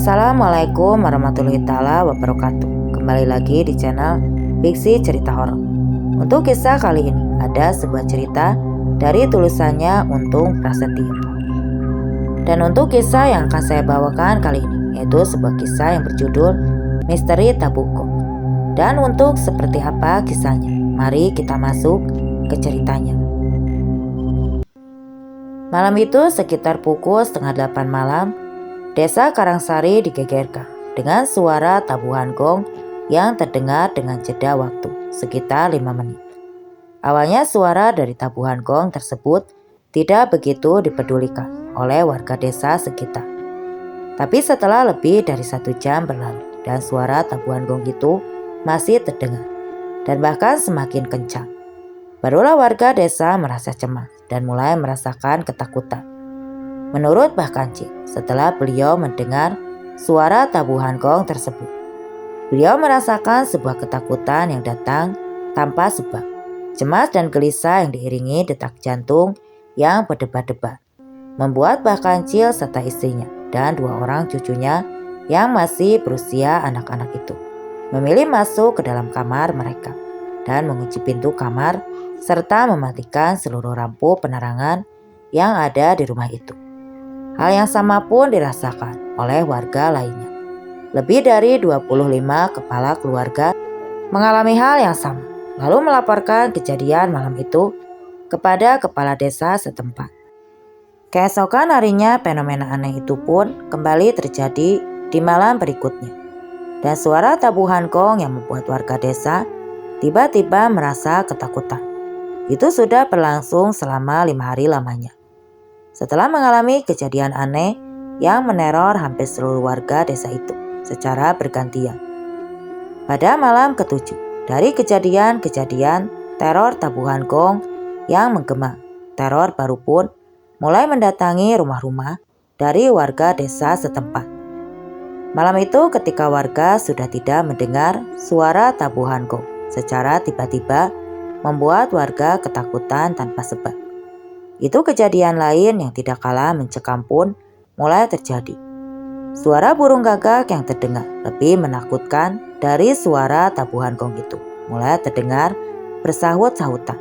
Assalamualaikum warahmatullahi taala wabarakatuh. Kembali lagi di channel Fiksi Cerita Horor. Untuk kisah kali ini ada sebuah cerita dari tulisannya Untung Prasetyo. Dan untuk kisah yang akan saya bawakan kali ini yaitu sebuah kisah yang berjudul Misteri Tabukok. Dan untuk seperti apa kisahnya, mari kita masuk ke ceritanya. Malam itu sekitar pukul 7:30 malam, Desa Karangsari digegerkan dengan suara tabuhan gong yang terdengar dengan jeda waktu sekitar 5 menit. Awalnya suara dari tabuhan gong tersebut tidak begitu dipedulikan oleh warga desa sekitar. Tapi setelah lebih dari 1 jam berlalu dan suara tabuhan gong itu masih terdengar dan bahkan semakin kencang, barulah warga desa merasa cemas dan mulai merasakan ketakutan. Menurut Mbah Kancil, setelah beliau mendengar suara tabuhan gong tersebut, beliau merasakan sebuah ketakutan yang datang tanpa sebab, cemas dan gelisah yang diiringi detak jantung yang berdebar-debar, membuat Mbah Kancil serta istrinya dan 2 orang cucunya yang masih berusia anak-anak itu memilih masuk ke dalam kamar mereka dan mengunci pintu kamar serta mematikan seluruh lampu penerangan yang ada di rumah itu. Hal yang sama pun dirasakan oleh warga lainnya. Lebih dari 25 kepala keluarga mengalami hal yang sama, lalu melaporkan kejadian malam itu kepada kepala desa setempat. Keesokan harinya fenomena aneh itu pun kembali terjadi di malam berikutnya. Dan suara tabuhan gong yang membuat warga desa tiba-tiba merasa ketakutan. Itu sudah berlangsung selama 5 hari lamanya. Setelah mengalami kejadian aneh yang meneror hampir seluruh warga desa itu secara bergantian. Pada malam ke-7 dari kejadian-kejadian teror tabuhan gong yang menggema, teror baru pun mulai mendatangi rumah-rumah dari warga desa setempat. Malam itu ketika warga sudah tidak mendengar suara tabuhan gong secara tiba-tiba membuat warga ketakutan tanpa sebab. Itu kejadian lain yang tidak kalah mencekam pun mulai terjadi. Suara burung gagak yang terdengar lebih menakutkan dari suara tabuhan gong itu mulai terdengar bersahut-sahutan,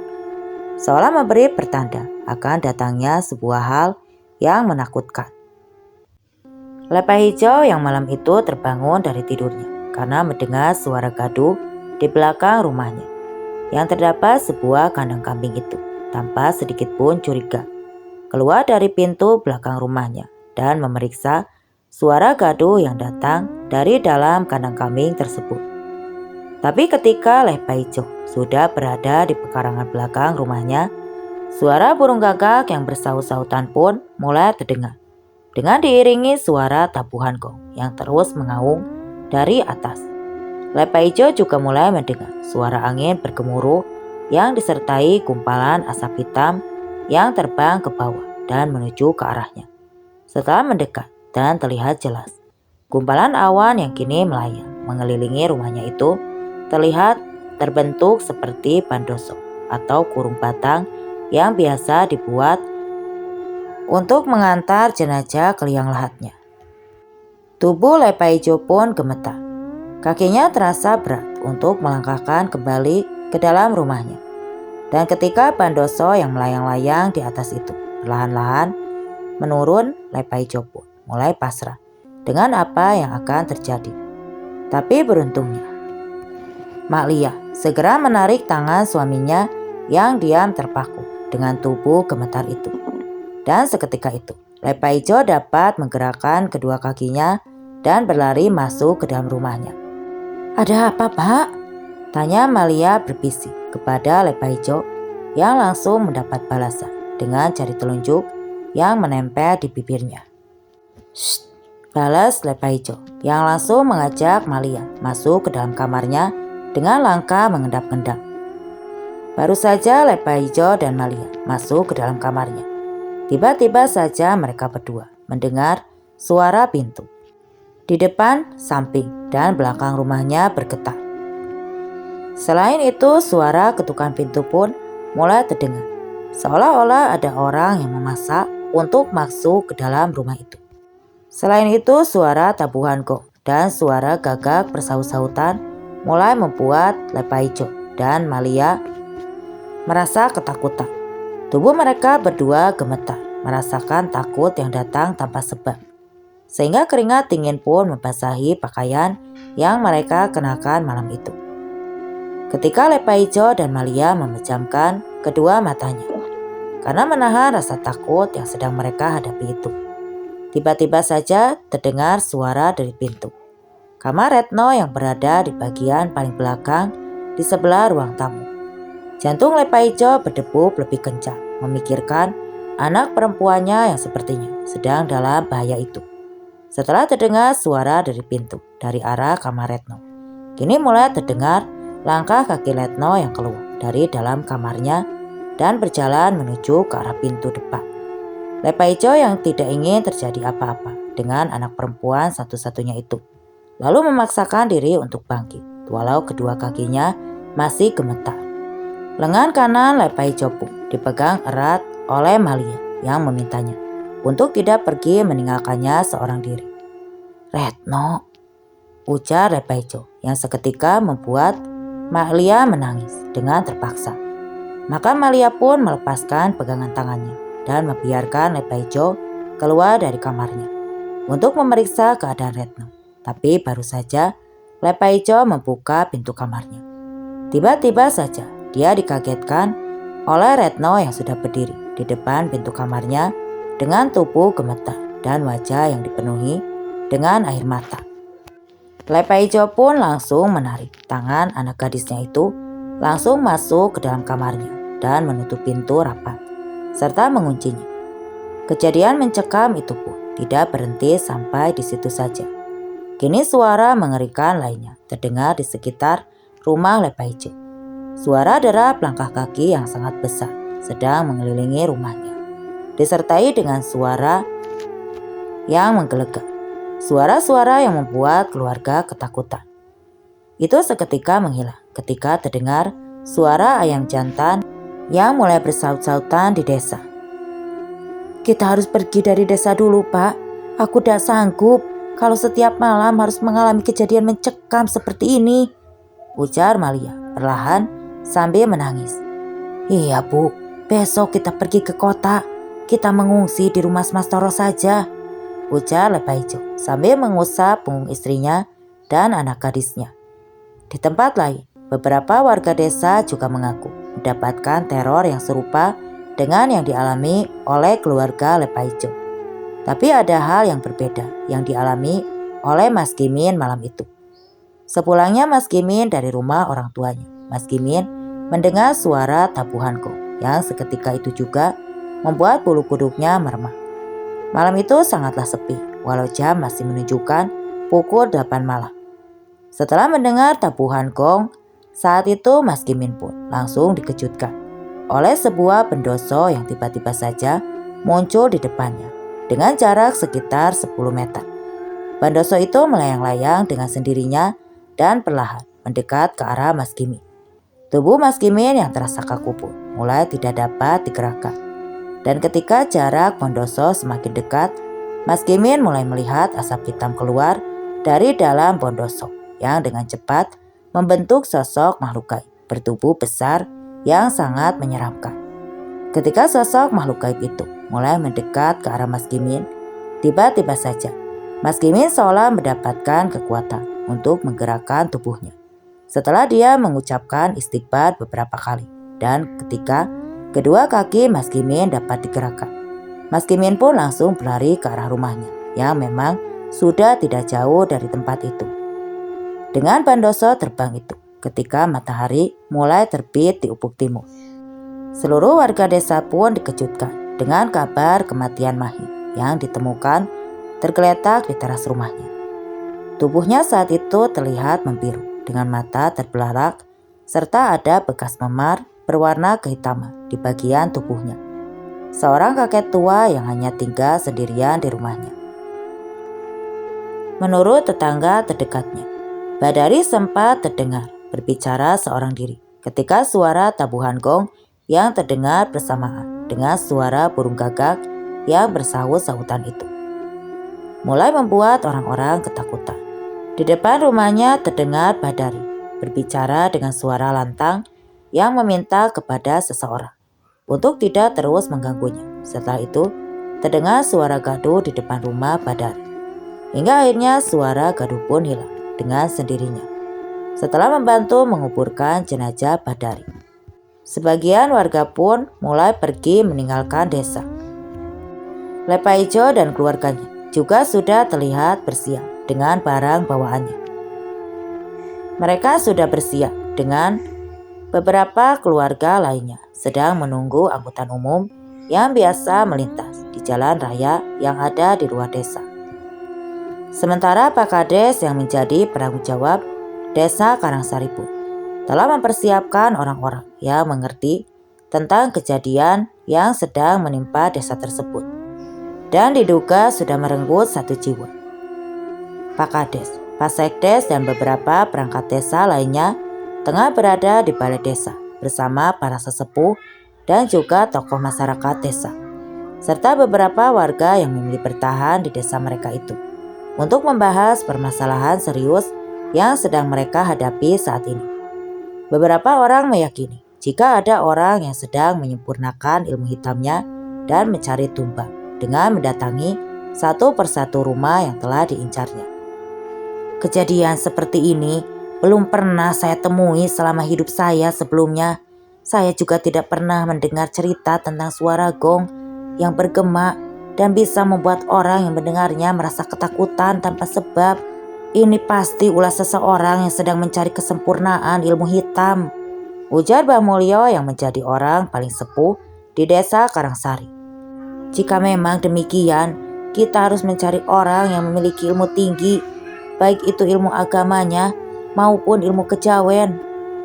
seolah memberi pertanda akan datangnya sebuah hal yang menakutkan. Lepai hijau yang malam itu terbangun dari tidurnya karena mendengar suara gaduh di belakang rumahnya yang terdapat sebuah kandang kambing itu. Tanpa sedikit pun curiga, keluar dari pintu belakang rumahnya dan memeriksa suara gaduh yang datang dari dalam kandang kambing tersebut. Tapi ketika Lepai Hijau sudah berada di pekarangan belakang rumahnya, suara burung gagak yang bersahut-sahutan pun mulai terdengar, dengan diiringi suara tabuhan gong yang terus mengaung dari atas. Lepai Hijau juga mulai mendengar suara angin bergemuruh yang disertai gumpalan asap hitam yang terbang ke bawah dan menuju ke arahnya. Setelah mendekat dan terlihat jelas, gumpalan awan yang kini melayang mengelilingi rumahnya itu terlihat terbentuk seperti pandoso atau kurung batang yang biasa dibuat untuk mengantar jenazah ke liang lahatnya. Tubuh Lepai Hijau pun gemetar. Kakinya terasa berat untuk melangkahkan kembali ke dalam rumahnya. Dan ketika pandoso yang melayang-layang di atas itu perlahan-lahan menurun, Lepai Hijau pun mulai pasrah dengan apa yang akan terjadi. Tapi beruntungnya, Mak Lia segera menarik tangan suaminya yang diam terpaku dengan tubuh gemetar itu. Dan seketika itu, Lepai Hijau dapat menggerakkan kedua kakinya dan berlari masuk ke dalam rumahnya. "Ada apa, Pak?" tanya Malia berbisik kepada Lepai Hijau yang langsung mendapat balasan dengan jari telunjuk yang menempel di bibirnya. "Shh," balas Lepai Hijau yang langsung mengajak Malia masuk ke dalam kamarnya dengan langkah mengendap-endap. Baru saja Lepai Hijau dan Malia masuk ke dalam kamarnya, tiba-tiba saja mereka berdua mendengar suara pintu di depan, samping, dan belakang rumahnya bergetar. Selain itu, suara ketukan pintu pun mulai terdengar, seolah-olah ada orang yang memasak untuk masuk ke dalam rumah itu. Selain itu, suara tabuhan gong dan suara gagak bersaut-sautan mulai membuat Lepaijo dan Malia merasa ketakutan. Tubuh mereka berdua gemetar, merasakan takut yang datang tanpa sebab. Sehingga keringat dingin pun membasahi pakaian yang mereka kenakan malam itu. Ketika Lepaijo dan Malia memejamkan kedua matanya, karena menahan rasa takut yang sedang mereka hadapi itu. Tiba-tiba saja terdengar suara dari pintu. Kamar Retno yang berada di bagian paling belakang di sebelah ruang tamu. Jantung Lepaijo berdebu lebih kencang, memikirkan anak perempuannya yang sepertinya sedang dalam bahaya itu. Setelah terdengar suara dari pintu dari arah kamar Retno, kini mulai terdengar langkah kaki Retno yang keluar dari dalam kamarnya dan berjalan menuju ke arah pintu depan. Lepaijo yang tidak ingin terjadi apa-apa dengan anak perempuan satu-satunya itu, lalu memaksakan diri untuk bangkit, walau kedua kakinya masih gemetar. Lengan kanan Lepaijo pun dipegang erat oleh Malia yang memintanya untuk tidak pergi meninggalkannya seorang diri. "Retno," ujar Lepaijo yang seketika membuat Malia menangis dengan terpaksa. Maka Malia pun melepaskan pegangan tangannya dan membiarkan Lepaijo keluar dari kamarnya untuk memeriksa keadaan Retno. Tapi baru saja Lepaijo membuka pintu kamarnya, tiba-tiba saja dia dikagetkan oleh Retno yang sudah berdiri di depan pintu kamarnya dengan tubuh gemetar dan wajah yang dipenuhi dengan air mata. Lepaijo pun langsung menarik tangan anak gadisnya itu, langsung masuk ke dalam kamarnya dan menutup pintu rapat serta menguncinya. Kejadian mencekam itu pun tidak berhenti sampai di situ saja. Kini suara mengerikan lainnya terdengar di sekitar rumah Lepaijo. Suara derap langkah kaki yang sangat besar sedang mengelilingi rumahnya, disertai dengan suara yang menggelegar. Suara-suara yang membuat keluarga ketakutan. Itu seketika menghilang ketika terdengar suara ayam jantan yang mulai bersaut-sautan di desa. "Kita harus pergi dari desa dulu, Pak. Aku tidak sanggup kalau setiap malam harus mengalami kejadian mencekam seperti ini," ujar Malia perlahan sambil menangis. "Iya, Bu, besok kita pergi ke kota. Kita mengungsi di rumah Mas Toro saja," ujar Lepaijo sambil mengusap punggung istrinya dan anak gadisnya. Di tempat lain, beberapa warga desa juga mengaku mendapatkan teror yang serupa dengan yang dialami oleh keluarga Lepaijo. Tapi ada hal yang berbeda yang dialami oleh Mas Gimin malam itu. Sepulangnya Mas Gimin dari rumah orang tuanya, Mas Gimin mendengar suara tabuhan gong yang seketika itu juga membuat bulu kuduknya meremah. Malam itu sangatlah sepi, walau jam masih menunjukkan pukul 8 malam. Setelah mendengar tabuhan gong, saat itu Mas Gimin pun langsung dikejutkan oleh sebuah pendoso yang tiba-tiba saja muncul di depannya dengan jarak sekitar 10 meter. Pendoso itu melayang-layang dengan sendirinya dan perlahan mendekat ke arah Mas Gimin. Tubuh Mas Gimin yang terasa kaku pun mulai tidak dapat digerakkan. Dan ketika jarak Bondoso semakin dekat, Mas Gimin mulai melihat asap hitam keluar dari dalam Bondoso yang dengan cepat membentuk sosok makhluk gaib bertubuh besar yang sangat menyeramkan. Ketika sosok makhluk gaib itu mulai mendekat ke arah Mas Gimin, tiba-tiba saja Mas Gimin seolah mendapatkan kekuatan untuk menggerakkan tubuhnya. Setelah dia mengucapkan istighfar beberapa kali, dan ketika kedua kaki Mas Gimin dapat digerakkan, Mas Gimin pun langsung berlari ke arah rumahnya yang memang sudah tidak jauh dari tempat itu. Dengan Bondoso terbang itu, ketika matahari mulai terbit di ufuk timur, seluruh warga desa pun dikejutkan dengan kabar kematian Mahi yang ditemukan tergeletak di teras rumahnya. Tubuhnya saat itu terlihat membiru dengan mata terbelalak serta ada bekas memar berwarna kehitaman di bagian tubuhnya. Seorang kakek tua yang hanya tinggal sendirian di rumahnya. Menurut tetangga terdekatnya, Badari sempat terdengar berbicara seorang diri ketika suara tabuhan gong yang terdengar bersamaan dengan suara burung gagak yang bersaut-sautan itu. mulai membuat orang-orang ketakutan. Di depan rumahnya terdengar Badari berbicara dengan suara lantang yang meminta kepada seseorang untuk tidak terus mengganggunya. Setelah itu, terdengar suara gaduh di depan rumah Badari. Hingga akhirnya suara gaduh pun hilang dengan sendirinya setelah membantu menguburkan jenazah Badari. Sebagian warga pun mulai pergi meninggalkan desa. Lepaijo dan keluarganya juga sudah terlihat bersiap dengan barang bawaannya. Mereka sudah bersiap dengan beberapa keluarga lainnya sedang menunggu angkutan umum yang biasa melintas di jalan raya yang ada di luar desa. Sementara Pak Kades yang menjadi penanggung jawab Desa Karangsari pun telah mempersiapkan orang-orang yang mengerti tentang kejadian yang sedang menimpa desa tersebut dan diduga sudah merenggut 1 jiwa. Pak Kades, Pak Sekdes dan beberapa perangkat desa lainnya tengah berada di balai desa bersama para sesepuh dan juga tokoh masyarakat desa serta beberapa warga yang memilih bertahan di desa mereka itu untuk membahas permasalahan serius yang sedang mereka hadapi saat ini. Beberapa orang meyakini jika ada orang yang sedang menyempurnakan ilmu hitamnya dan mencari tumbang dengan mendatangi satu persatu rumah yang telah diincarnya. Kejadian seperti ini belum pernah saya temui selama hidup saya sebelumnya. Saya juga tidak pernah mendengar cerita tentang suara gong yang bergema dan bisa membuat orang yang mendengarnya merasa ketakutan tanpa sebab. Ini pasti ulah seseorang yang sedang mencari kesempurnaan ilmu hitam, ujar Mbah Mulyo yang menjadi orang paling sepuh di desa Karangsari. Jika memang demikian, kita harus mencari orang yang memiliki ilmu tinggi, baik itu ilmu agamanya maupun ilmu kejawen,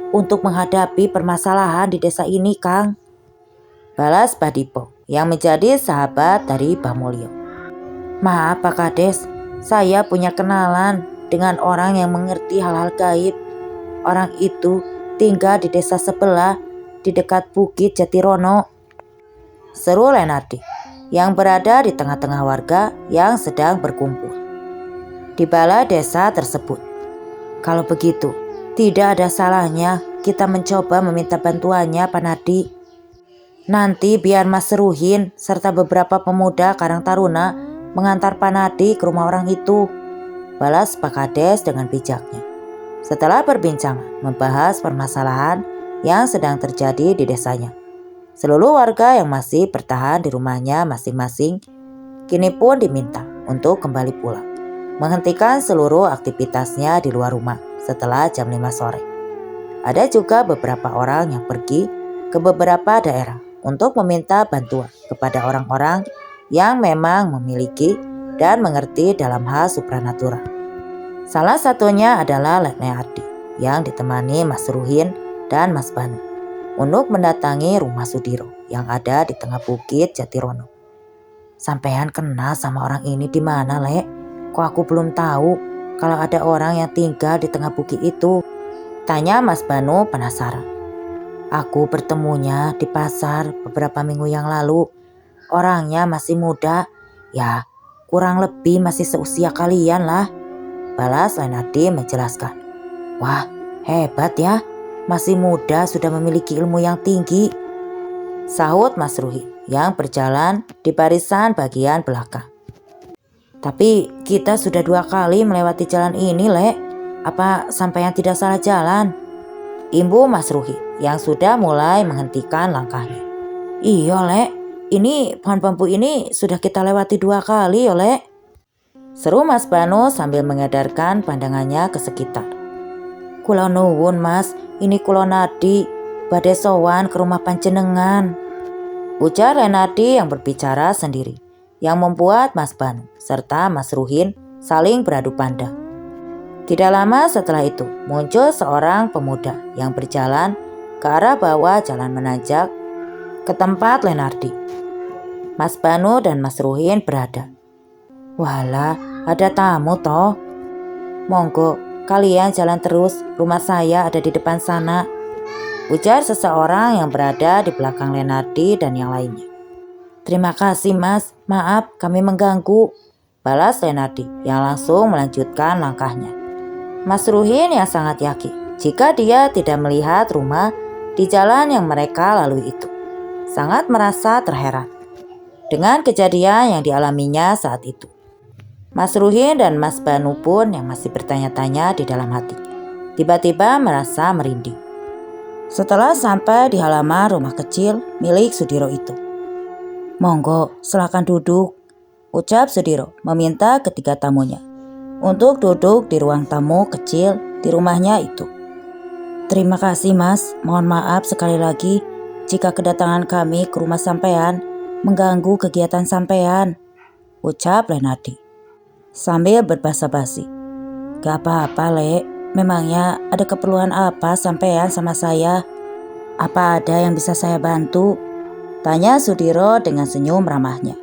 untuk menghadapi permasalahan di desa ini, Kang. Balas Badipo yang menjadi sahabat dari Mbah Mulyo. Maaf Pak Kades, saya punya kenalan dengan orang yang mengerti hal-hal gaib. Orang itu tinggal di desa sebelah di dekat Bukit Jatirono, seru Lenardi yang berada di tengah-tengah warga yang sedang berkumpul di balai desa tersebut. Kalau begitu, tidak ada salahnya kita mencoba meminta bantuannya Pak Nardi. Nanti biar Mas Seruhin serta beberapa pemuda Karang Taruna mengantar Pak Nardi ke rumah orang itu, balas Pak Kades dengan bijaknya. Setelah perbincangan membahas permasalahan yang sedang terjadi di desanya, seluruh warga yang masih bertahan di rumahnya masing-masing kini pun diminta untuk kembali pulang, menghentikan seluruh aktivitasnya di luar rumah setelah jam 5 sore. Ada juga beberapa orang yang pergi ke beberapa daerah untuk meminta bantuan kepada orang-orang yang memang memiliki dan mengerti dalam hal supranatural. Salah satunya adalah Letne Ardi yang ditemani Mas Ruhin dan Mas Banu untuk mendatangi rumah Sudiro yang ada di tengah Bukit Jatirono. Sampean kenal sama orang ini di mana, Lek? Kok aku belum tahu kalau ada orang yang tinggal di tengah bukit itu? Tanya Mas Banu penasaran. Aku bertemunya di pasar beberapa minggu yang lalu. Orangnya masih muda, ya kurang lebih masih seusia kalian lah. Balas Lenardi menjelaskan. Wah, hebat ya, masih muda sudah memiliki ilmu yang tinggi, sahut Mas Ruhi yang berjalan di barisan bagian belakang. Tapi kita sudah 2 kali melewati jalan ini, Lek. Apa sampean tidak salah jalan? Imbu Mas Ruhi yang sudah mulai menghentikan langkahnya. Iya, Lek. Ini pohon bambu ini sudah kita lewati 2 kali, ya, Lek. Seru Mas Banu sambil mengedarkan pandangannya ke sekitar. Kula nuwun, Mas. Ini kula Nardi badhe sowan ke rumah panjenengan, ujar Renardi yang berbicara sendiri, yang membuat Mas Banu serta Mas Ruhin saling beradu pandang. Tidak lama setelah itu muncul seorang pemuda yang berjalan ke arah bawah jalan menanjak ke tempat Lenardi. Mas Banu dan Mas Ruhin berada. Walah, ada tamu toh. Monggo, kalian jalan terus, rumah saya ada di depan sana, ujar seseorang yang berada di belakang Lenardi dan yang lainnya. Terima kasih Mas, maaf kami mengganggu, balas Lenardi yang langsung melanjutkan langkahnya. Mas Ruhin yang sangat yakin jika dia tidak melihat rumah di jalan yang mereka lalui itu. Sangat merasa terheran dengan kejadian yang dialaminya saat itu. Mas Ruhin dan Mas Banu pun yang masih bertanya-tanya di dalam hati, tiba-tiba merasa merinding. Setelah sampai di halaman rumah kecil milik Sudiro itu. "Monggo, silakan duduk," ucap Sudiro meminta ketiga tamunya untuk duduk di ruang tamu kecil di rumahnya itu. "Terima kasih Mas, mohon maaf sekali lagi jika kedatangan kami ke rumah sampean mengganggu kegiatan sampean," ucap Lenardi sambil berbasa-basi. "Gak apa-apa Le, memangnya ada keperluan apa sampean sama saya? Apa ada yang bisa saya bantu?" tanya Sudiro dengan senyum ramahnya.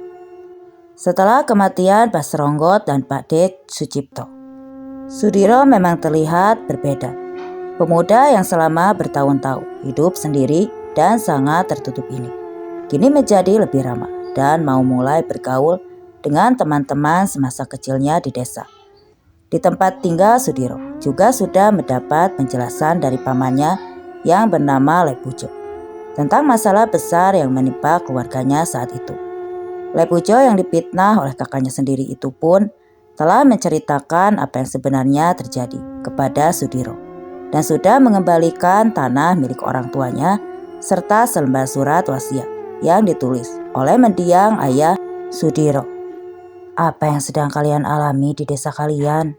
Setelah kematian Pak Seronggot dan Pak Dek Sucipto, Sudiro memang terlihat berbeda. Pemuda yang selama bertahun-tahun hidup sendiri dan sangat tertutup ini, kini menjadi lebih ramah dan mau mulai bergaul dengan teman-teman semasa kecilnya di desa. Di tempat tinggal Sudiro juga sudah mendapat penjelasan dari pamannya yang bernama Lepujo tentang masalah besar yang menimpa keluarganya saat itu. Lepujo yang dipitnah oleh kakaknya sendiri itu pun telah menceritakan apa yang sebenarnya terjadi kepada Sudiro dan sudah mengembalikan tanah milik orang tuanya serta selembar surat wasiat yang ditulis oleh mendiang ayah Sudiro. "Apa yang sedang kalian alami di desa kalian?"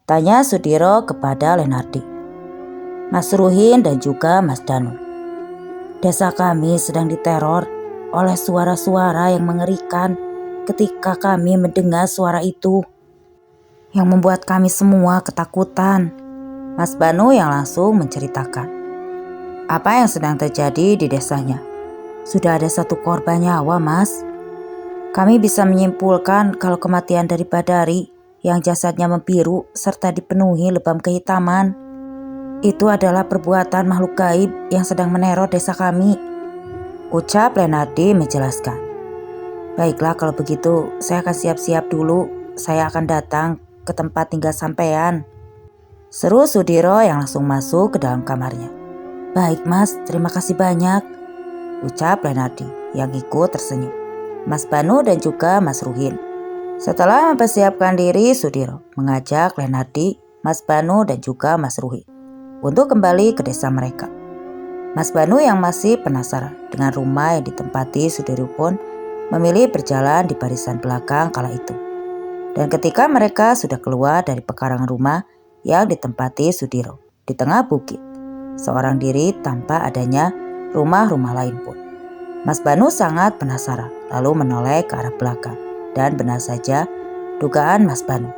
tanya Sudiro kepada Lenardi, Mas Ruhin dan juga Mas Danu. "Desa kami sedang diteror oleh suara-suara yang mengerikan. Ketika kami mendengar suara itu, yang membuat kami semua ketakutan," Mas Banu yang langsung menceritakan apa yang sedang terjadi di desanya. "Sudah ada 1 korban nyawa Mas. Kami bisa menyimpulkan kalau kematian dari Badari yang jasadnya membiru serta dipenuhi lebam kehitaman itu adalah perbuatan makhluk gaib yang sedang meneror desa kami," ucap Lenardi menjelaskan. "Baiklah kalau begitu saya akan siap-siap dulu. Saya akan datang ke tempat tinggal sampean," seru Sudiro yang langsung masuk ke dalam kamarnya. "Baik Mas, terima kasih banyak," ucap Lenardi yang ikut tersenyum. Mas Banu dan juga Mas Ruhin. Setelah mempersiapkan diri, Sudiro mengajak Lenardi, Mas Banu dan juga Mas Ruhin untuk kembali ke desa mereka. Mas Banu yang masih penasaran dengan rumah yang ditempati Sudiro pun memilih berjalan di barisan belakang kala itu. Dan ketika mereka sudah keluar dari pekarangan rumah yang ditempati Sudiro di tengah bukit, seorang diri tanpa adanya rumah-rumah lain pun, Mas Banu sangat penasaran lalu menoleh ke arah belakang. Dan benar saja dugaan Mas Banu,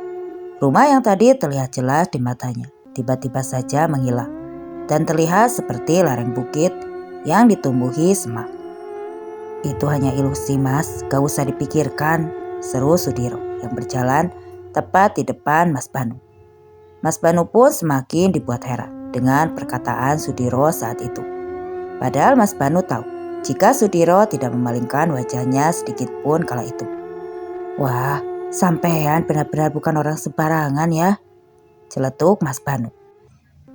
rumah yang tadi terlihat jelas di matanya tiba-tiba saja menghilang dan terlihat seperti lereng bukit yang ditumbuhi semak. "Itu hanya ilusi Mas, gak usah dipikirkan," seru Sudiro yang berjalan tepat di depan Mas Banu. Mas Banu pun semakin dibuat heran dengan perkataan Sudiro saat itu. Padahal Mas Banu tahu jika Sudiro tidak memalingkan wajahnya sedikit pun kala itu. "Wah, sampean benar-benar bukan orang sembarangan ya," celetuk Mas Banu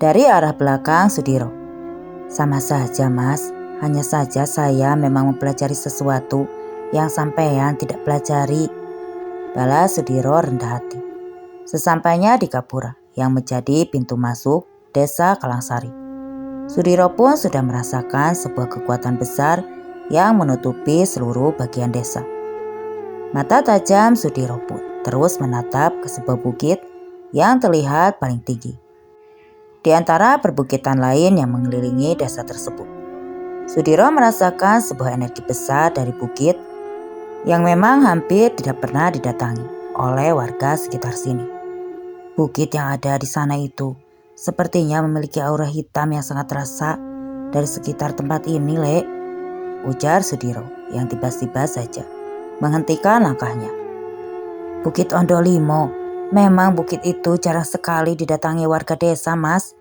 dari arah belakang Sudiro. "Sama saja Mas, hanya saja saya memang mempelajari sesuatu yang sampean tidak pelajari," balas Sudiro rendah hati. Sesampainya di Gapura yang menjadi pintu masuk desa Kalangsari, Sudiro pun sudah merasakan sebuah kekuatan besar yang menutupi seluruh bagian desa. Mata tajam Sudiro pun terus menatap ke sebuah bukit yang terlihat paling tinggi di antara perbukitan lain yang mengelilingi desa tersebut. Sudiro merasakan sebuah energi besar dari bukit yang memang hampir tidak pernah didatangi oleh warga sekitar sini. Bukit yang ada di sana itu sepertinya memiliki aura hitam yang sangat terasa dari sekitar tempat ini, Le, ujar Sudiro yang tiba-tiba saja menghentikan langkahnya. "Bukit Ondolimo, memang bukit itu jarang sekali didatangi warga desa, Mas.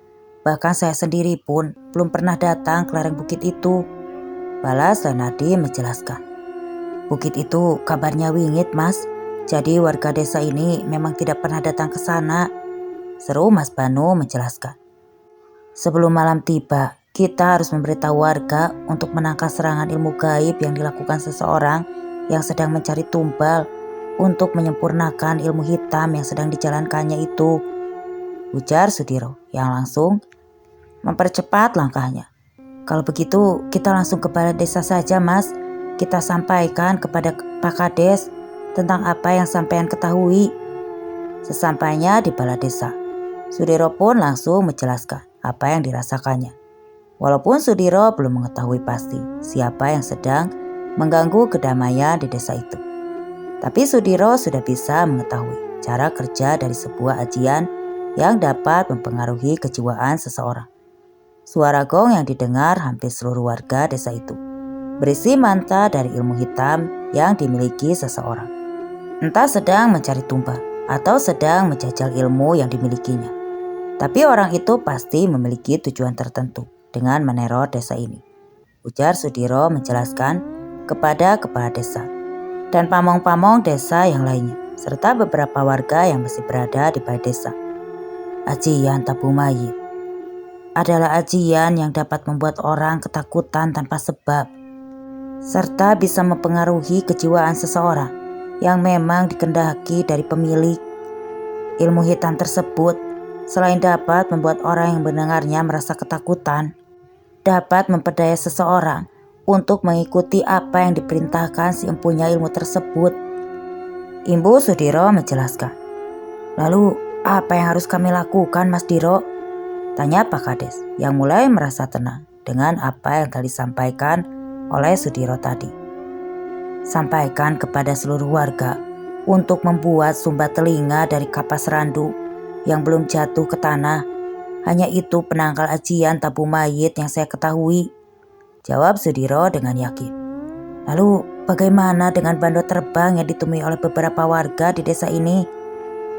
Bahkan saya sendiri pun belum pernah datang ke lereng bukit itu," balas Lenardi menjelaskan. "Bukit itu kabarnya wingit, Mas. Jadi warga desa ini memang tidak pernah datang ke sana, seru Mas Banu menjelaskan. Sebelum malam tiba, kita harus memberitahu warga untuk menangkal serangan ilmu gaib yang dilakukan seseorang yang sedang mencari tumbal untuk menyempurnakan ilmu hitam yang sedang dijalankannya itu, ujar Sudiro yang langsung mempercepat langkahnya. Kalau begitu kita langsung ke balai desa saja Mas, kita sampaikan kepada Pak Kades tentang apa yang sampean ketahui. Sesampainya di balai desa, Sudiro pun langsung menjelaskan apa yang dirasakannya. Walaupun Sudiro belum mengetahui pasti siapa yang sedang mengganggu kedamaian di desa itu. Tapi Sudiro sudah bisa mengetahui cara kerja dari sebuah ajian yang dapat mempengaruhi kejiwaan seseorang. Suara gong yang didengar hampir seluruh warga desa itu berisi manta dari ilmu hitam yang dimiliki seseorang. Entah sedang mencari tumbal atau sedang menjajal ilmu yang dimilikinya. Tapi orang itu pasti memiliki tujuan tertentu dengan meneror desa ini, ujar Sudiro menjelaskan kepada kepala desa dan pamong-pamong desa yang lainnya, serta beberapa warga yang masih berada di balai desa. Ajian tabung mayit adalah ajian yang dapat membuat orang ketakutan tanpa sebab, serta bisa mempengaruhi kejiwaan seseorang yang memang dikehendaki dari pemilik. Ilmu hitam tersebut selain dapat membuat orang yang mendengarnya merasa ketakutan, dapat memperdaya seseorang untuk mengikuti apa yang diperintahkan si empunya ilmu tersebut. Imbu Sudiro menjelaskan. Lalu apa yang harus kami lakukan Mas Diro? Tanya Pak Kades yang mulai merasa tenang dengan apa yang telah disampaikan oleh Sudiro tadi. Sampaikan kepada seluruh warga untuk membuat sumbat telinga dari kapas randu yang belum jatuh ke tanah. Hanya itu penangkal ajian tabung mayit yang saya ketahui, jawab Sudiro dengan yakin. Lalu bagaimana dengan bando terbang yang ditemui oleh beberapa warga di desa ini?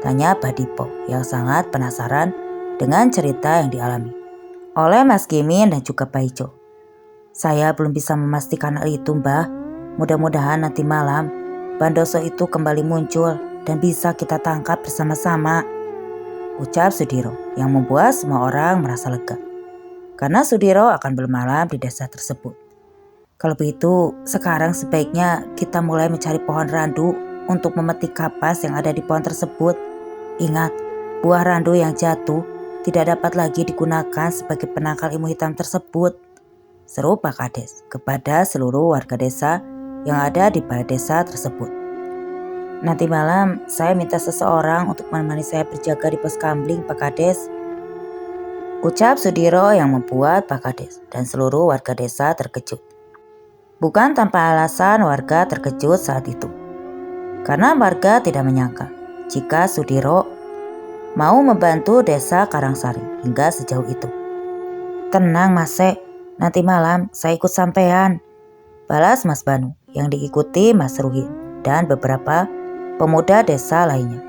Tanya Badipo yang sangat penasaran dengan cerita yang dialami oleh Mas Kimin dan juga Paijo. Saya belum bisa memastikan hal itu Mbah. Mudah-mudahan nanti malam bandoso itu kembali muncul dan bisa kita tangkap bersama-sama, ucap Sudiro yang membuat semua orang merasa lega. Karena Sudiro akan bermalam di desa tersebut. Kalau begitu, sekarang sebaiknya kita mulai mencari pohon randu untuk memetik kapas yang ada di pohon tersebut. Ingat, buah randu yang jatuh tidak dapat lagi digunakan sebagai penangkal ilmu hitam tersebut, seru Pak Kades kepada seluruh warga desa yang ada di balai desa tersebut. Nanti malam saya minta seseorang untuk menemani saya berjaga di pos kambling Pak Kades, ucap Sudiro yang membuat Pak Kades dan seluruh warga desa terkejut. Bukan tanpa alasan warga terkejut saat itu. Karena warga tidak menyangka jika Sudiro mau membantu desa Karangsari hingga sejauh itu. Tenang Mas Sek, nanti malam saya ikut sampean, balas Mas Banu yang diikuti Mas Ruhin dan beberapa pemuda desa lainnya.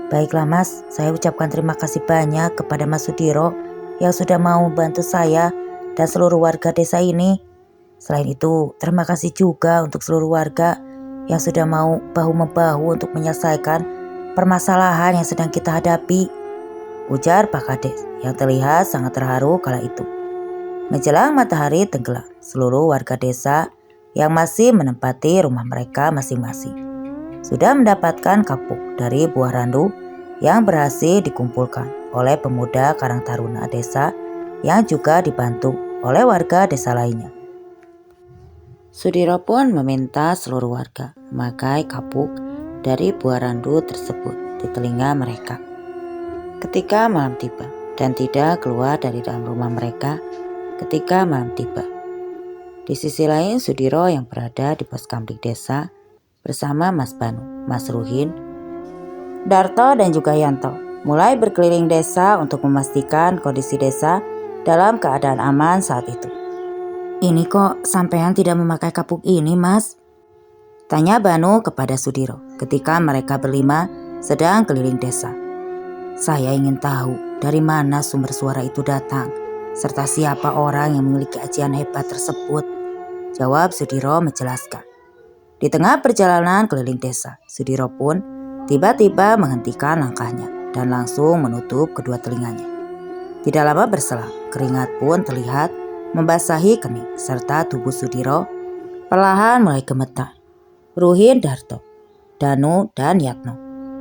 Baiklah Mas, saya ucapkan terima kasih banyak kepada Mas Sudiro yang sudah mau membantu saya dan seluruh warga desa ini. Selain itu, terima kasih juga untuk seluruh warga yang sudah mau bahu-membahu untuk menyelesaikan permasalahan yang sedang kita hadapi, ujar Pak Kades yang terlihat sangat terharu kala itu. Menjelang matahari tenggelam, seluruh warga desa yang masih menempati rumah mereka masing-masing sudah mendapatkan kapuk dari buah randu yang berhasil dikumpulkan oleh pemuda Karang Taruna desa yang juga dibantu oleh warga desa lainnya. Sudiro pun meminta seluruh warga memakai kapuk dari buah randu tersebut di telinga mereka ketika malam tiba dan tidak keluar dari dalam rumah mereka ketika malam tiba. Di sisi lain Sudiro yang berada di pos kambing desa bersama Mas Banu, Mas Ruhin, Darto dan juga Yanto mulai berkeliling desa untuk memastikan kondisi desa dalam keadaan aman saat itu. Ini kok sampean tidak memakai kapuk ini Mas? Tanya Banu kepada Sudiro ketika mereka berlima sedang keliling desa. Saya ingin tahu dari mana sumber suara itu datang, serta siapa orang yang memiliki ajian hebat tersebut, jawab Sudiro menjelaskan. Di tengah perjalanan keliling desa, Sudiro pun tiba-tiba menghentikan langkahnya dan langsung menutup kedua telinganya. Tidak lama berselang, keringat pun terlihat membasahi kening serta tubuh Sudiro perlahan mulai gemetar. Ruhin, Darto, Danu, dan Yatno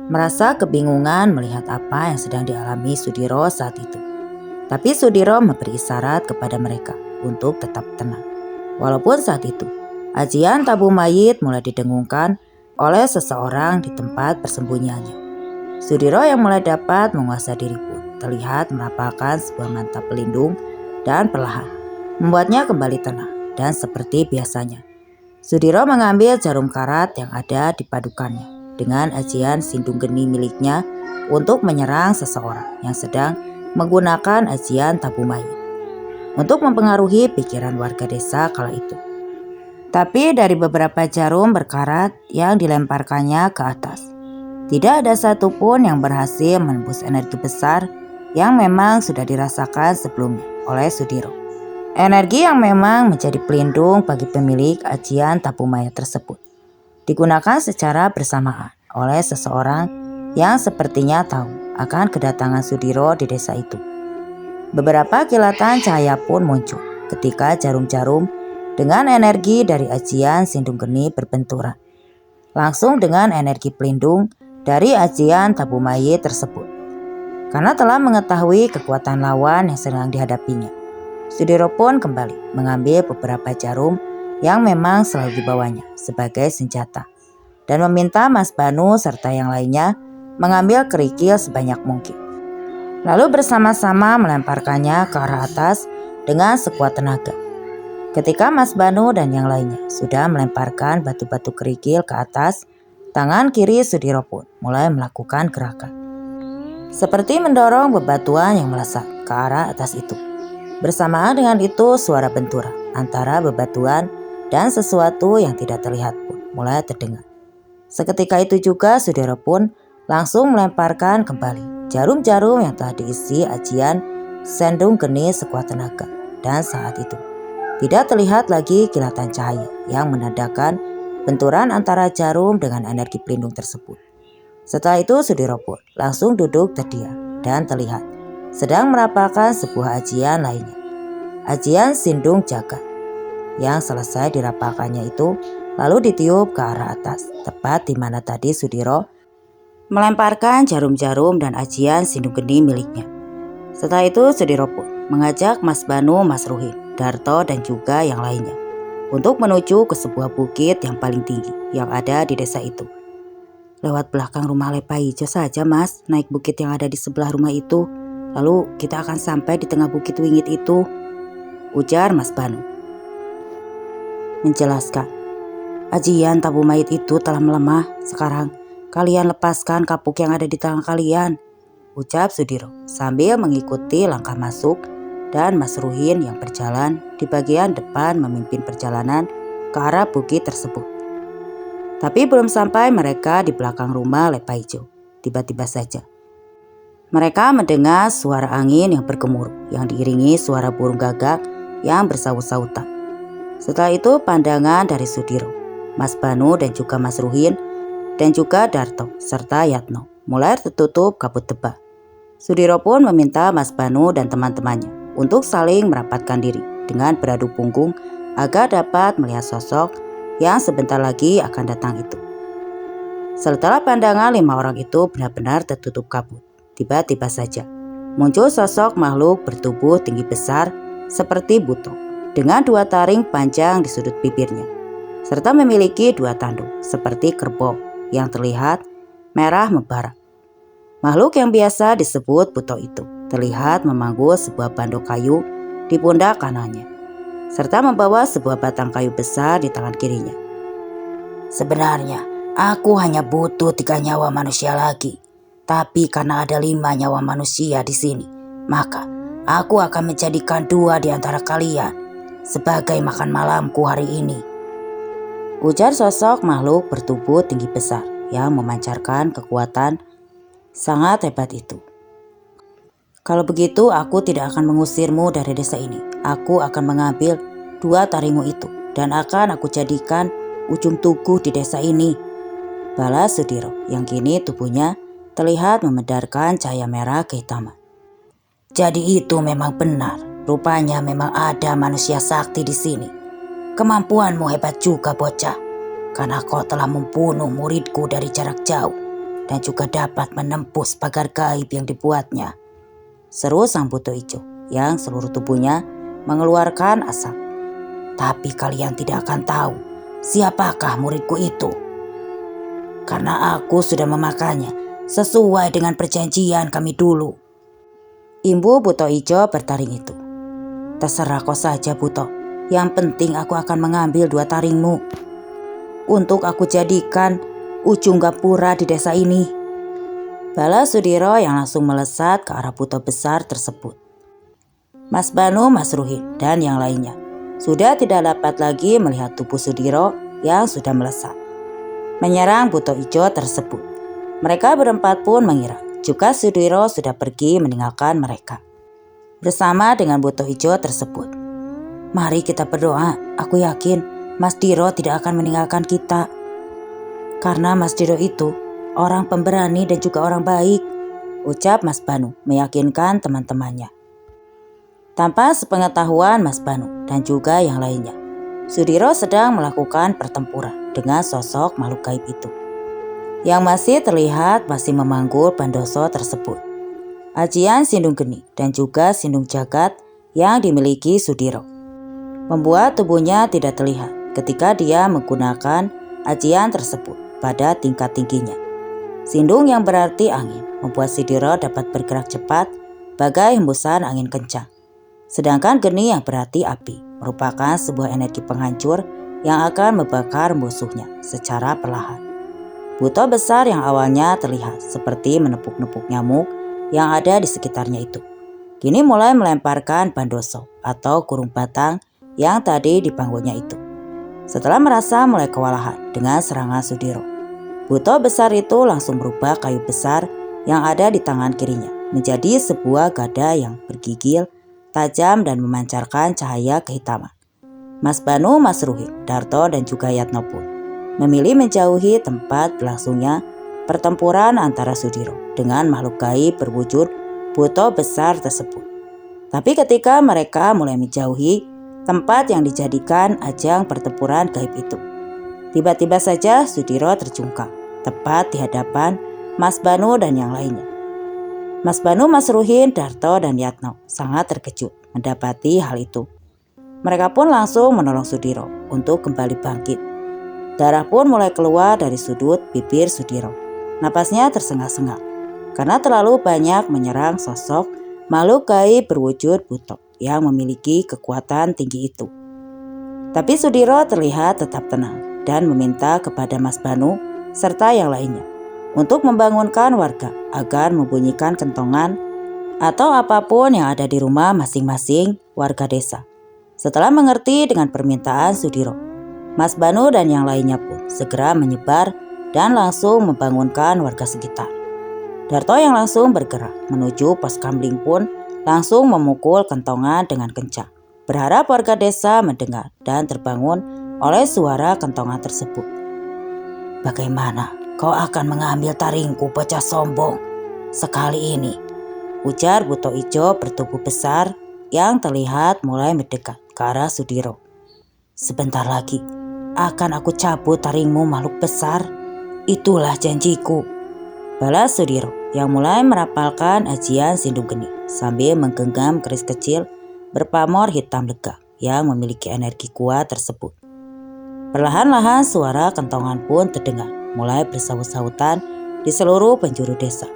merasa kebingungan melihat apa yang sedang dialami Sudiro saat itu. Tapi Sudiro memberi isyarat kepada mereka untuk tetap tenang. Walaupun saat itu, ajian tabu mayit mulai didengungkan oleh seseorang di tempat persembunyiannya. Sudiro yang mulai dapat menguasai diri pun terlihat merapalkan sebuah mantap pelindung dan perlahan membuatnya kembali tenang dan seperti biasanya. Sudiro mengambil jarum karat yang ada di padukannya dengan ajian sindung geni miliknya untuk menyerang seseorang yang sedang menggunakan ajian tabu mayit untuk mempengaruhi pikiran warga desa kala itu. Tapi dari beberapa jarum berkarat yang dilemparkannya ke atas, tidak ada satupun yang berhasil menembus energi besar yang memang sudah dirasakan sebelumnya oleh Sudiro. Energi yang memang menjadi pelindung bagi pemilik ajian tabu mayat tersebut digunakan secara bersamaan oleh seseorang yang sepertinya tahu akan kedatangan Sudiro di desa itu. Beberapa kilatan cahaya pun muncul ketika jarum-jarum dengan energi dari ajian sindung geni berbenturan langsung dengan energi pelindung dari ajian tabu mayit tersebut. Karena telah mengetahui kekuatan lawan yang sedang dihadapinya, Sudiro pun kembali mengambil beberapa jarum yang memang selalu dibawanya sebagai senjata dan meminta Mas Banu serta yang lainnya mengambil kerikil sebanyak mungkin. Lalu bersama-sama melemparkannya ke arah atas dengan sekuat tenaga. Ketika Mas Banu dan yang lainnya sudah melemparkan batu-batu kerikil ke atas, tangan kiri Sudiro pun mulai melakukan gerakan seperti mendorong bebatuan yang melesat ke arah atas itu. Bersamaan dengan itu, suara benturan antara bebatuan dan sesuatu yang tidak terlihat pun mulai terdengar. Seketika itu juga Sudiro pun langsung melemparkan kembali jarum-jarum yang telah diisi ajian sindung geni sekuat tenaga. Dan saat itu tidak terlihat lagi kilatan cahaya yang menandakan benturan antara jarum dengan energi pelindung tersebut. Setelah itu Sudiro pun langsung duduk terdiam dan terlihat sedang merapalkan sebuah ajian lainnya, ajian sindung jagat, yang selesai dirapalkannya itu lalu ditiup ke arah atas, tepat di mana tadi Sudiro melemparkan jarum-jarum dan ajian sindung geni miliknya. Setelah itu Sudiro pun mengajak Mas Banu, Mas Ruhin, Darto, dan juga yang lainnya untuk menuju ke sebuah bukit yang paling tinggi yang ada di desa itu. Lewat belakang rumah Lepaijo saja Mas, naik bukit yang ada di sebelah rumah itu. Lalu kita akan sampai di tengah bukit wingit itu, ujar Mas Banu. Menjelaskan, ajian tabu mayit itu telah melemah. Sekarang kalian lepaskan kapuk yang ada di tangan kalian, ucap Sudiro sambil mengikuti langkah masuk dan Mas Ruhin yang berjalan di bagian depan memimpin perjalanan ke arah bukit tersebut. Tapi belum sampai mereka di belakang rumah Lepaijo, tiba-tiba saja mereka mendengar suara angin yang bergemuruh yang diiringi suara burung gagak yang bersaut-sautan. Setelah itu pandangan dari Sudiro, Mas Banu dan juga Mas Ruhin dan juga Darto serta Yatno mulai tertutup kabut tebal. Sudiro pun meminta Mas Banu dan teman-temannya untuk saling merapatkan diri dengan beradu punggung agar dapat melihat sosok yang sebentar lagi akan datang itu. Setelah pandangan 5 orang itu benar-benar tertutup kabut, tiba-tiba saja muncul sosok makhluk bertubuh tinggi besar seperti buto dengan 2 taring panjang di sudut bibirnya serta memiliki 2 tanduk seperti kerbau yang terlihat merah membara. Makhluk yang biasa disebut buto itu terlihat memanggul sebuah bandok kayu di pundak kanannya serta membawa sebuah batang kayu besar di tangan kirinya. Sebenarnya aku hanya butuh 3 nyawa manusia lagi. Tapi karena ada 5 nyawa manusia di sini, maka aku akan menjadikan 2 di antara kalian sebagai makan malamku hari ini, ujar sosok makhluk bertubuh tinggi besar yang memancarkan kekuatan sangat hebat itu. Kalau begitu aku tidak akan mengusirmu dari desa ini. Aku akan mengambil 2 taringmu itu dan akan aku jadikan ujung tugu di desa ini, balas Sudiro yang kini tubuhnya terlihat memedarkan cahaya merah kehitaman. Jadi itu memang benar, rupanya memang ada manusia sakti di sini. Kemampuanmu hebat juga bocah, karena kau telah membunuh muridku dari jarak jauh dan juga dapat menembus pagar gaib yang dibuatnya. Seru sang buto ijo yang seluruh tubuhnya mengeluarkan asap. Tapi kalian tidak akan tahu siapakah muridku itu. Karena aku sudah memakannya sesuai dengan perjanjian kami dulu. Imbu buto ijo bertaring itu. Terserah kau saja buto, yang penting aku akan mengambil 2 taringmu untuk aku jadikan ujung gapura di desa ini. Balas Sudiro yang langsung melesat ke arah buto besar tersebut. Mas Banu, Mas Ruhin, dan yang lainnya sudah tidak dapat lagi melihat tubuh Sudiro yang sudah melesat menyerang buto ijo tersebut. Mereka berempat pun mengira juga Sudiro sudah pergi meninggalkan mereka. Bersama dengan buto ijo tersebut, mari kita berdoa. Aku yakin Mas Diro tidak akan meninggalkan kita. Karena Mas Diro itu orang pemberani dan juga orang baik, ucap Mas Banu meyakinkan teman-temannya. Tanpa sepengetahuan Mas Banu dan juga yang lainnya, Sudiro sedang melakukan pertempuran dengan sosok makhluk gaib itu, yang masih terlihat masih memanggul Bandoso tersebut. Ajian Sindung Geni dan juga Sindung Jagat yang dimiliki Sudiro membuat tubuhnya tidak terlihat ketika dia menggunakan ajian tersebut pada tingkat tingginya. Sindung yang berarti angin membuat Sudiro dapat bergerak cepat bagai hembusan angin kencang. Sedangkan Geni yang berarti api merupakan sebuah energi penghancur yang akan membakar musuhnya secara perlahan. Buto besar yang awalnya terlihat seperti menepuk-nepuk nyamuk yang ada di sekitarnya itu, kini mulai melemparkan Bandoso atau kurung batang yang tadi dipanggulnya itu. Setelah merasa mulai kewalahan dengan serangan Sudiro, buto besar itu langsung berubah kayu besar yang ada di tangan kirinya menjadi sebuah gada yang bergigil, tajam dan memancarkan cahaya kehitaman. Mas Banu, Mas Ruhin, Darto dan juga Yatno pun memilih menjauhi tempat berlangsungnya pertempuran antara Sudiro dengan makhluk gaib berwujud buto besar tersebut. Tapi ketika mereka mulai menjauhi tempat yang dijadikan ajang pertempuran gaib itu, tiba-tiba saja Sudiro terjungkal tepat di hadapan Mas Banu dan yang lainnya. Mas Banu, Mas Ruhin, Darto dan Yatno sangat terkejut mendapati hal itu. Mereka pun langsung menolong Sudiro untuk kembali bangkit. Darah pun mulai keluar dari sudut bibir Sudiro. Napasnya tersengal-sengal karena terlalu banyak menyerang sosok makhluk gaib berwujud buto yang memiliki kekuatan tinggi itu. Tapi Sudiro terlihat tetap tenang dan meminta kepada Mas Banu serta yang lainnya untuk membangunkan warga agar membunyikan kentongan atau apapun yang ada di rumah masing-masing warga desa. Setelah mengerti dengan permintaan Sudiro, Mas Banu dan yang lainnya pun segera menyebar dan langsung membangunkan warga sekitar. Darto yang langsung bergerak menuju pos kamling pun langsung memukul kentongan dengan kencang, berharap warga desa mendengar dan terbangun oleh suara kentongan tersebut. Bagaimana kau akan mengambil taringku, bocah sombong? Sekali ini, ujar buto ijo bertubuh besar yang terlihat mulai mendekat ke arah Sudiro. Sebentar lagi akan aku cabut taringmu, makhluk besar. Itulah janjiku, balas Sudiro yang mulai merapalkan ajian Sindung Geni sambil menggenggam keris kecil berpamor hitam lega yang memiliki energi kuat tersebut. Perlahan-lahan suara kentongan pun terdengar mulai bersaut-sautan di seluruh penjuru desa.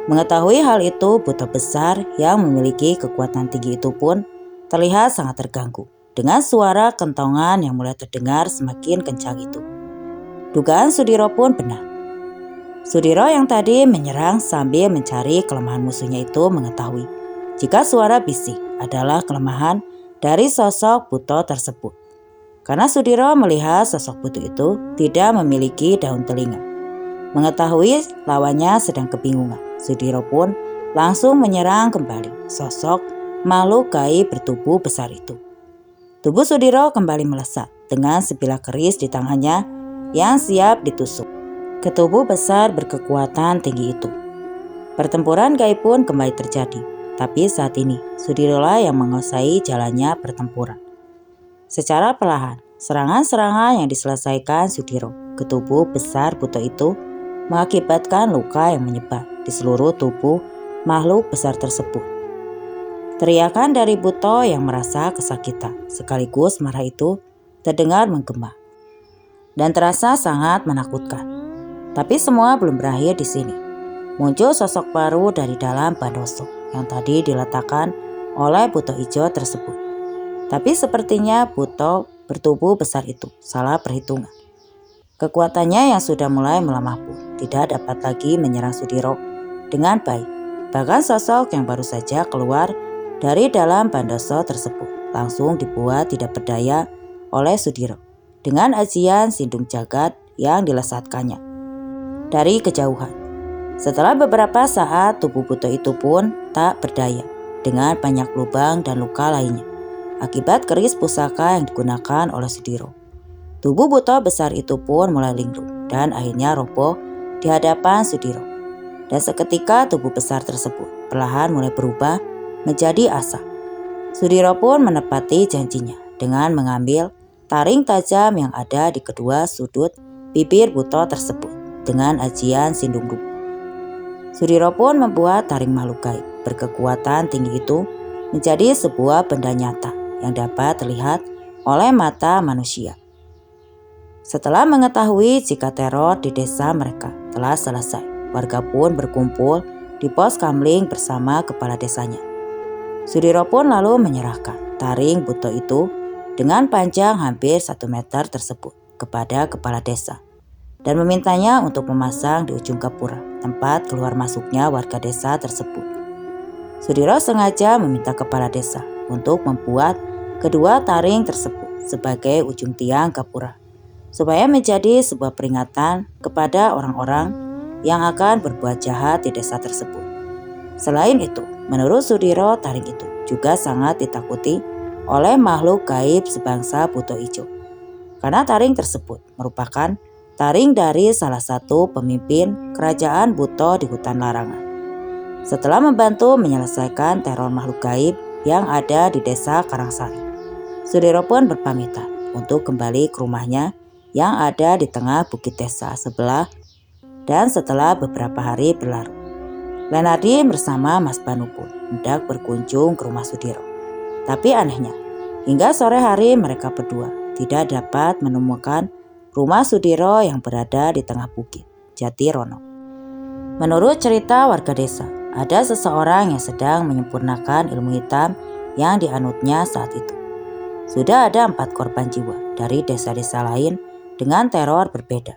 Mengetahui hal itu, buto besar yang memiliki kekuatan tinggi itu pun terlihat sangat terganggu dengan suara kentongan yang mulai terdengar semakin kencang itu. Dugaan Sudiro pun benar. Sudiro yang tadi menyerang sambil mencari kelemahan musuhnya itu mengetahui jika suara bisik adalah kelemahan dari sosok buto tersebut. Karena Sudiro melihat sosok buto itu tidak memiliki daun telinga. Mengetahui lawannya sedang kebingungan, Sudiro pun langsung menyerang kembali sosok makhluk gaib bertubuh besar itu. Tubuh Sudiro kembali melesat dengan sebilah keris di tangannya yang siap ditusuk ke tubuh besar berkekuatan tinggi itu. Pertempuran gaib pun kembali terjadi, tapi saat ini Sudirolah yang menguasai jalannya pertempuran. Secara perlahan, serangan-serangan yang diselesaikan Sudiro ke tubuh besar buto itu mengakibatkan luka yang menyebar di seluruh tubuh makhluk besar tersebut. Teriakan dari buto yang merasa kesakitan sekaligus marah itu terdengar menggema dan terasa sangat menakutkan. Tapi semua belum berakhir di sini. Muncul sosok baru dari dalam Bandoso yang tadi diletakkan oleh buto hijau tersebut. Tapi sepertinya buto bertubuh besar itu salah perhitungan. Kekuatannya yang sudah mulai melemah pun tidak dapat lagi menyerang Sudiro dengan baik. Bahkan sosok yang baru saja keluar dari dalam Bandoso tersebut langsung dibuat tidak berdaya oleh Sudiro dengan ajian Sindung Jagat yang dilesatkannya dari kejauhan. Setelah beberapa saat, tubuh buto itu pun tak berdaya dengan banyak lubang dan luka lainnya akibat keris pusaka yang digunakan oleh Sudiro. Tubuh buto besar itu pun mulai linglung dan akhirnya roboh di hadapan Sudiro. Dan seketika tubuh besar tersebut perlahan mulai berubah menjadi asap. Sudiro pun menepati janjinya dengan mengambil taring tajam yang ada di kedua sudut bibir buto tersebut dengan ajian Sindung Rupa. Sudiro pun membuat taring makhluk gaib berkekuatan tinggi itu menjadi sebuah benda nyata yang dapat terlihat oleh mata manusia. Setelah mengetahui jika teror di desa mereka telah selesai, warga pun berkumpul di pos kamling bersama kepala desanya. Sudiro pun lalu menyerahkan taring buto itu dengan panjang hampir 1 meter tersebut kepada kepala desa dan memintanya untuk memasang di ujung gapura tempat keluar masuknya warga desa tersebut. Sudiro sengaja meminta kepala desa untuk membuat kedua taring tersebut sebagai ujung tiang gapura supaya menjadi sebuah peringatan kepada orang-orang yang akan berbuat jahat di desa tersebut. Selain itu, menurut Sudiro, taring itu juga sangat ditakuti oleh makhluk gaib sebangsa buto ijo. Karena taring tersebut merupakan taring dari salah satu pemimpin kerajaan buto di hutan larangan. Setelah membantu menyelesaikan teror makhluk gaib yang ada di desa Karangsari, Sudiro pun berpamitan untuk kembali ke rumahnya yang ada di tengah bukit desa sebelah. Dan setelah beberapa hari berlalu, Lenardi bersama Mas Banu pun hendak berkunjung ke rumah Sudiro. Tapi anehnya, hingga sore hari mereka berdua tidak dapat menemukan rumah Sudiro yang berada di tengah bukit Jatirono. Menurut cerita warga desa, ada seseorang yang sedang menyempurnakan ilmu hitam yang dianutnya saat itu. Sudah ada 4 korban jiwa dari desa-desa lain dengan teror berbeda.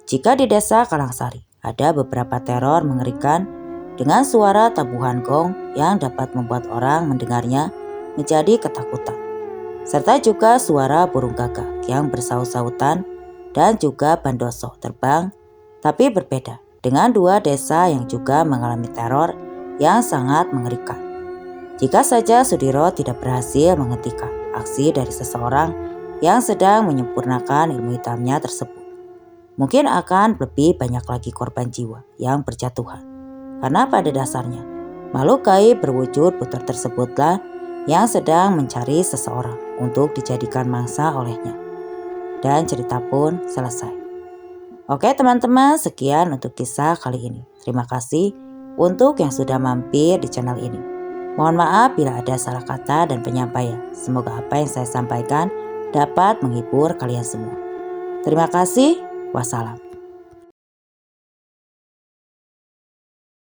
Jika di desa Kalangsari ada beberapa teror mengerikan dengan suara tabuhan gong yang dapat membuat orang mendengarnya menjadi ketakutan, serta juga suara burung gagak yang bersaut-sautan dan juga Bandoso terbang, tapi berbeda dengan 2 desa yang juga mengalami teror yang sangat mengerikan. Jika saja Sudiro tidak berhasil menghentikan aksi dari seseorang yang sedang menyempurnakan ilmu hitamnya tersebut, mungkin akan lebih banyak lagi korban jiwa yang berjatuhan. Karena pada dasarnya, makhluk gaib berwujud putar tersebutlah yang sedang mencari seseorang untuk dijadikan mangsa olehnya. Dan cerita pun selesai. Oke teman-teman, sekian untuk kisah kali ini. Terima kasih untuk yang sudah mampir di channel ini. Mohon maaf bila ada salah kata dan penyampaian. Semoga apa yang saya sampaikan dapat menghibur kalian semua. Terima kasih. Wassalam.